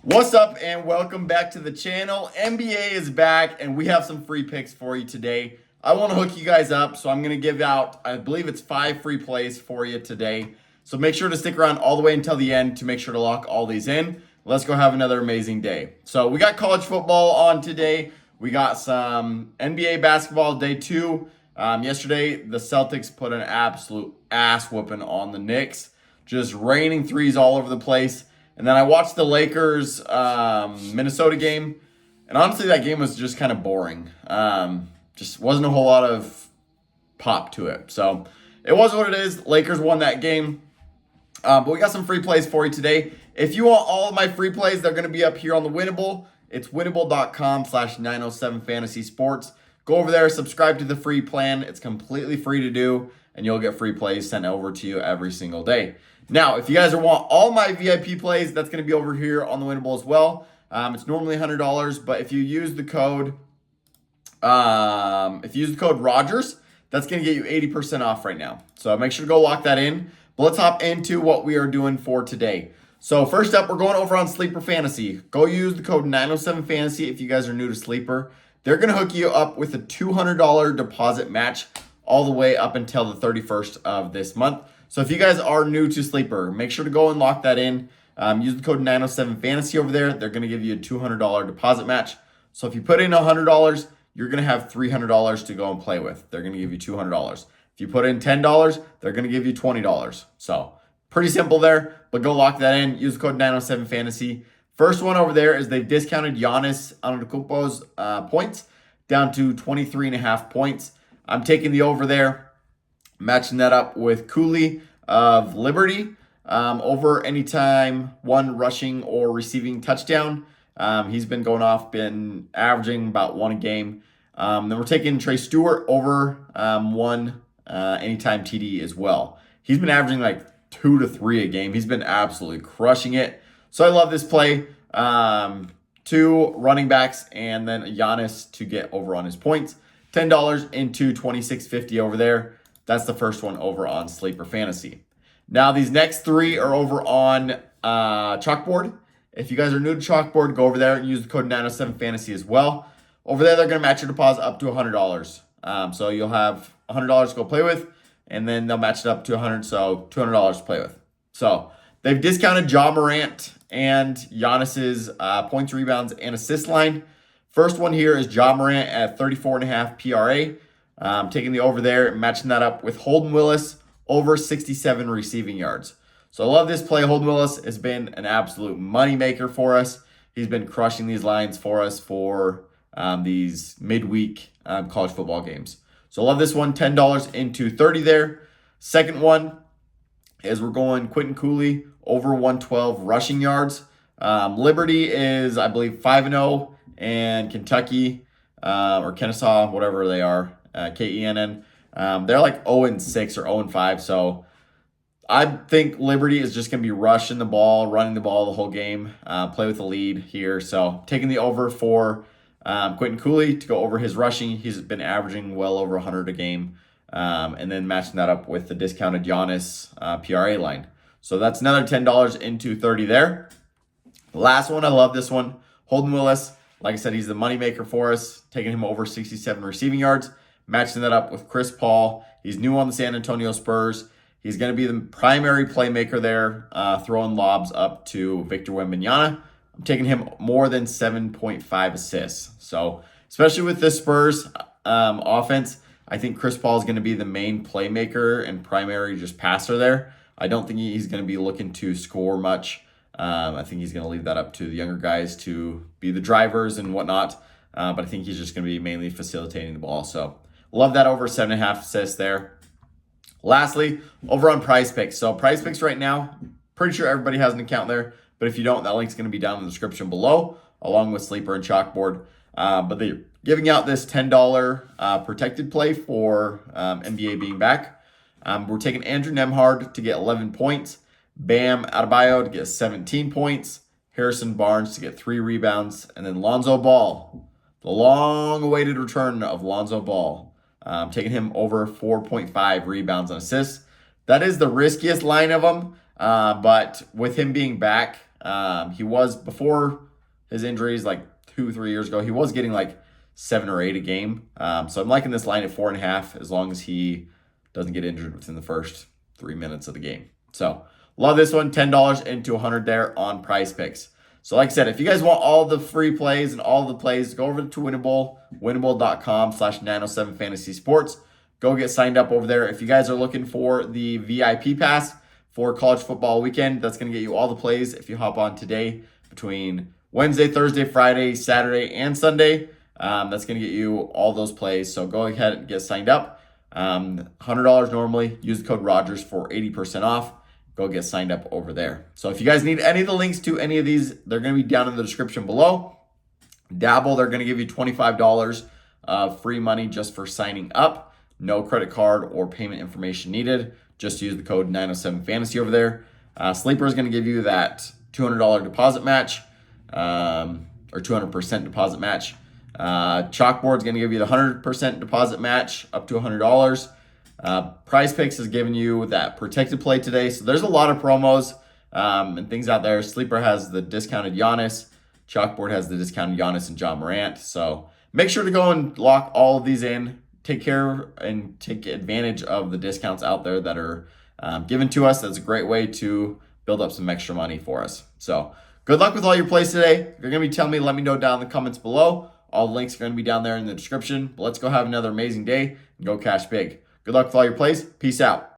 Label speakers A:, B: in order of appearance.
A: What's up and welcome back to the channel. NBA is back and we have some free picks for you today. I want to hook you guys up, so I'm going to give out, I believe it's 5 free plays for you today. So make sure to stick around all the way until the end to make sure to lock all these in. Let's go have another amazing day. So we got college football on today. We got some NBA basketball day 2. Yesterday, the Celtics put an absolute ass whooping on the Knicks. Just raining threes all over the place. And then I watched the Lakers Minnesota game, and honestly, that game was just kind of boring. Just wasn't a whole lot of pop to it. So it was what it is. Lakers won that game. But we got some free plays for you today. If you want all of my free plays, they're going to be up here on the Winible. It's winnable.com/907fantasysports. Go over there, subscribe to the free plan. It's completely free to do, and you'll get free plays sent over to you every single day. Now, if you guys want all my VIP plays, that's going to be over here on the Winnable as well. It's normally $100, but if you use the code, Rogers, that's going to get you 80% off right now. So make sure to go lock that in. But let's hop into what we are doing for today. So first up, we're going over on Sleeper Fantasy. Go use the code 907fantasy if you guys are new to Sleeper. They're going to hook you up with a $200 deposit match all the way up until the 31st of this month. So if you guys are new to Sleeper, make sure to go and lock that in. Use the code 907fantasy over there. They're going to give you a $200 deposit match. So if you put in $100, you're going to have $300 to go and play with. They're going to give you $200. If you put in $10, they're going to give you $20. So pretty simple there, but go lock that in. Use the code 907fantasy. First one over there is they've discounted Giannis Antetokounmpo's points down to 23.5 points. I'm taking the over there. Matching that up with Cooley of Liberty over anytime one rushing or receiving touchdown. He's been going off, been averaging about 1 a game. Then we're taking Trey Stewart over one anytime TD as well. He's been averaging like 2 to 3 a game. He's been absolutely crushing it. So I love this play. 2 running backs and then Giannis to get over on his points. $10 into $26.50 over there. That's the first one over on Sleeper Fantasy. Now, these next 3 are over on Chalkboard. If you guys are new to Chalkboard, go over there and use the code 907fantasy as well. Over there, they're going to match your deposit up to $100. So you'll have $100 to go play with, and then they'll match it up to $100, so $200 to play with. So they've discounted Ja Morant and Giannis's points, rebounds, and assist line. First one here is Ja Morant at 34.5 PRA. Taking the over there, matching that up with Holden Willis over 67 receiving yards. So I love this play. Holden Willis has been an absolute moneymaker for us. He's been crushing these lines for us for these midweek college football games. So I love this one. $10 into 30 there. Second one is we're going Quentin Cooley over 112 rushing yards. Liberty is, I believe, 5-0, and Kentucky or Kennesaw, whatever they are, Kenn. They're like 0-6 or 0-5. So I think Liberty is just going to be rushing the ball, running the ball the whole game, play with the lead here. So taking the over for Quentin Cooley to go over his rushing. He's been averaging well over 100 a game. And then matching that up with the discounted Giannis PRA line. So that's another $10 into 30 there. Last one, I love this one. Holden Willis. Like I said, he's the moneymaker for us. Taking him over 67 receiving yards. Matching that up with Chris Paul. He's new on the San Antonio Spurs. He's going to be the primary playmaker there, throwing lobs up to Victor Wembanyama. I'm taking him more than 7.5 assists. So, especially with this Spurs offense, I think Chris Paul is going to be the main playmaker and primary just passer there. I don't think he's going to be looking to score much. I think he's going to leave that up to the younger guys to be the drivers and whatnot. But I think he's just going to be mainly facilitating the ball. So, love that over 7.5 assists there. Lastly, over on Prizepicks. So Prizepicks right now, pretty sure everybody has an account there. But if you don't, that link's going to be down in the description below, along with Sleeper and Chalkboard. But they're giving out this $10 protected play for NBA being back. We're taking Andrew Nembhard to get 11 points. Bam Adebayo to get 17 points. Harrison Barnes to get 3 rebounds. And then Lonzo Ball, the long-awaited return of Lonzo Ball. Taking him over 4.5 rebounds and assists. That is the riskiest line of them, but with him being back, He was, before his injuries, like 2-3 years ago, he was getting like 7 or 8 a game. So I'm liking this line at 4.5 as long as he doesn't get injured within the first 3 minutes of the game. So love this one. $10 into 100 there on Prizepicks. So like I said, if you guys want all the free plays and all the plays, go over to Winible, winnable.com/nano7fantasysports. Go get signed up over there. If you guys are looking for the VIP pass for college football weekend, that's going to get you all the plays if you hop on today between Wednesday, Thursday, Friday, Saturday, and Sunday. That's going to get you all those plays. So go ahead and get signed up. $100 normally. Use the code Rogers for 80% off. Go get signed up over there. So if you guys need any of the links to any of these, they're going to be down in the description below. Dabble, they're going to give you $25 of free money just for signing up. No credit card or payment information needed. Just use the code 907fantasy over there. Sleeper is going to give you that $200 deposit match, or 200% deposit match. Chalkboard is going to give you the 100% deposit match up to $100. Prizepicks is giving you that protected play today. So there's a lot of promos and things out there. Sleeper has the discounted Giannis. Chalkboard has the discounted Giannis and John Morant. So make sure to go and lock all of these in. Take care and take advantage of the discounts out there that are given to us. That's a great way to build up some extra money for us. So good luck with all your plays today. If you're going to be telling me, let me know down in the comments below. All the links are going to be down there in the description. But let's go have another amazing day and go cash big. Good luck with all your plays. Peace out.